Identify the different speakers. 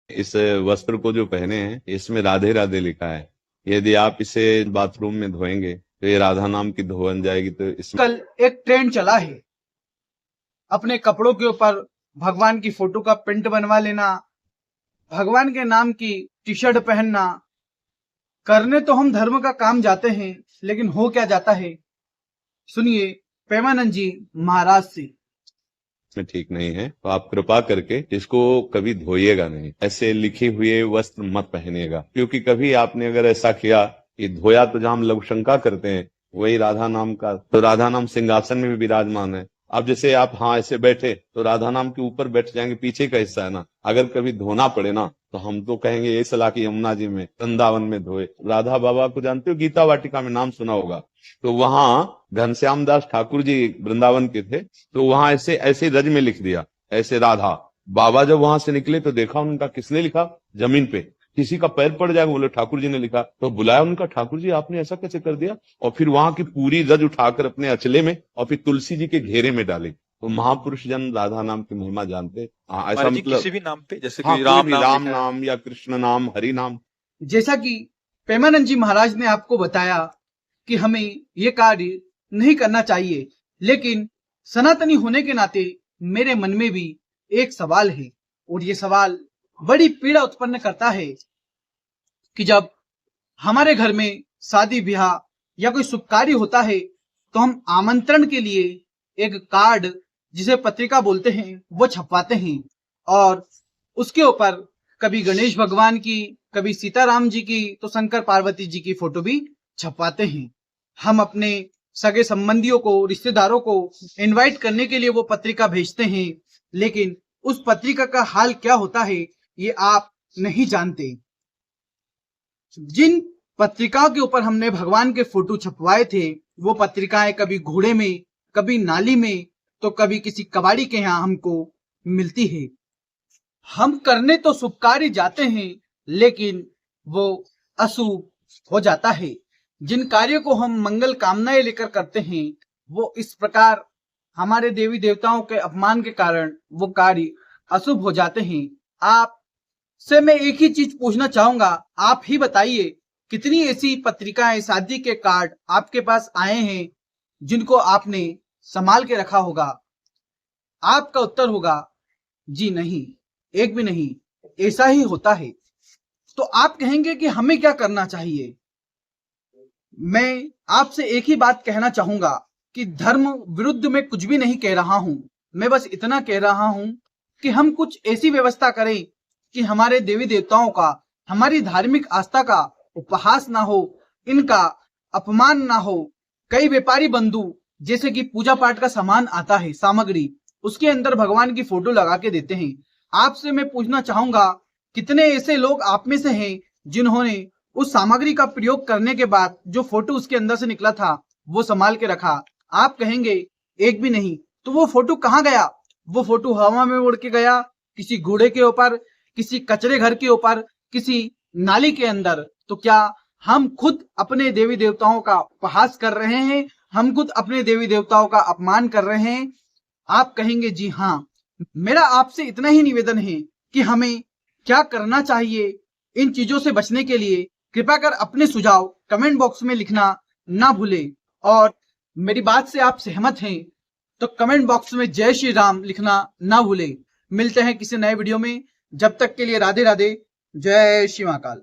Speaker 1: इस वस्त्र को जो पहने हैं इसमें राधे राधे लिखा है। यदि आप इसे बाथरूम में धोएंगे तो ये राधा नाम की धो बन जाएगी। तो इसमें
Speaker 2: कल एक ट्रेंड चला है अपने कपड़ों के ऊपर भगवान की फोटो का प्रिंट बनवा लेना, भगवान के नाम की टी शर्ट पहनना। करने तो हम धर्म का काम जाते हैं, लेकिन हो क्या जाता है, सुनिए प्रेमानंद जी महाराज से।
Speaker 1: ठीक नहीं है तो आप कृपा करके इसको कभी धोइएगा नहीं, ऐसे लिखे हुए वस्त्र मत पहनिएगा। क्योंकि कभी आपने अगर ऐसा किया कि धोया तो जहां हम लघु शंका करते हैं वही राधा नाम का, तो राधा नाम सिंहासन में भी विराजमान है। अब जैसे आप ऐसे बैठे तो राधा नाम के ऊपर बैठ जाएंगे, पीछे का हिस्सा है ना। अगर कभी धोना पड़े ना तो हम तो कहेंगे ये सलाह की यमुना जी में वृंदावन में धोए। राधा बाबा को जानते हो, गीता वाटिका में नाम सुना होगा। तो वहां घनश्याम दास ठाकुर जी वृंदावन के थे, तो वहां ऐसे ऐसे रज में लिख दिया ऐसे राधा। बाबा जब वहां से निकले तो देखा उनका किसने लिखा, जमीन पे किसी का पैर पड़ जाएगा, बोले ठाकुर जी ने लिखा। तो बुलाया उनका, ठाकुर जी आपने ऐसा कैसे कर दिया? और फिर वहां की पूरी रज उठाकर अपने अचले में और फिर तुलसी जी के घेरे में डाली। तो महापुरुष जन राधा नाम की महिमा जानते। ऐसा
Speaker 3: महाराज जी
Speaker 1: मतलब
Speaker 3: किसी भी नाम पे, जैसे
Speaker 1: हाँ,
Speaker 3: कि
Speaker 1: कोई भी राम
Speaker 3: लिखा है।
Speaker 1: नाम या कृष्ण नाम, हरि नाम।
Speaker 2: जैसा कि प्रेमानंद जी महाराज ने आपको बताया कि हमें ये कार्य नहीं करना चाहिए, लेकिन सनातनी होने के नाते मेरे मन में भी एक सवाल है, और ये सवाल बड़ी पीड़ा उत्पन्न करता है कि जब हमारे घर में शादी ब्याह या कोई शुभ कार्य होता है तो हम आमंत्रण के लिए एक कार्ड, जिसे पत्रिका बोलते हैं, वो छपवाते हैं, और उसके ऊपर कभी गणेश भगवान की, कभी सीताराम जी की, तो शंकर पार्वती जी की फोटो भी छपवाते हैं। हम अपने सगे संबंधियों को, रिश्तेदारों को इनवाइट करने के लिए वो पत्रिका भेजते हैं, लेकिन उस पत्रिका का हाल क्या होता है ये आप नहीं जानते। जिन पत्रिकाओं के ऊपर हमने भगवान के फोटो छपवाए थे, वो पत्रिकाएं कभी घोड़े में, कभी नाली में, तो कभी किसी कबाड़ी के यहाँ हमको मिलती है। हम करने तो शुभ कार्य जाते हैं, लेकिन वो अशुभ हो जाता है। जिन कार्यों को हम मंगल कामनाएं लेकर करते हैं, वो इस प्रकार हमारे देवी देवताओं के अपमान के कारण वो कार्य अशुभ हो जाते हैं। आप से मैं एक ही चीज पूछना चाहूंगा, आप ही बताइए कितनी ऐसी पत्रिकाएं, शादी के कार्ड आपके पास आए हैं जिनको आपने संभाल के रखा होगा? आपका उत्तर होगा जी नहीं, एक भी नहीं, ऐसा ही होता है। तो आप कहेंगे कि हमें क्या करना चाहिए? मैं आपसे एक ही बात कहना चाहूंगा कि धर्म विरुद्ध मैं कुछ भी नहीं कह रहा हूं। मैं बस इतना कह रहा हूं कि हम कुछ ऐसी व्यवस्था करें कि हमारे देवी देवताओं का, हमारी धार्मिक आस्था का उपहास ना हो, इनका अपमान ना हो। कई व्यापारी बंधु, जैसे कि पूजा पाठ का सामान आता है, सामग्री, उसके अंदर भगवान की फोटो लगा के देते हैं। आपसे मैं पूछना चाहूंगा, कितने ऐसे लोग आप में से हैं जिन्होंने उस सामग्री का प्रयोग करने के बाद जो फोटो उसके अंदर से निकला था वो संभाल के रखा? आप कहेंगे एक भी नहीं। तो वो फोटो कहाँ गया? वो फोटो हवा में उड़ के गया, किसी घोड़े के ऊपर, किसी कचरे घर के ऊपर, किसी नाली के अंदर। तो क्या हम खुद अपने देवी देवताओं का उपहास कर रहे हैं? हम खुद अपने देवी देवताओं का अपमान कर रहे हैं? आप कहेंगे जी हाँ। मेरा आपसे इतना ही निवेदन है कि हमें क्या करना चाहिए इन चीजों से बचने के लिए। कृपया कर अपने सुझाव कमेंट बॉक्स में लिखना ना भूलें, और मेरी बात से आप सहमत हैं तो कमेंट बॉक्स में जय श्री राम लिखना ना भूलें। मिलते हैं किसी नए वीडियो में, जब तक के लिए राधे राधे, जय श्री महाकाल।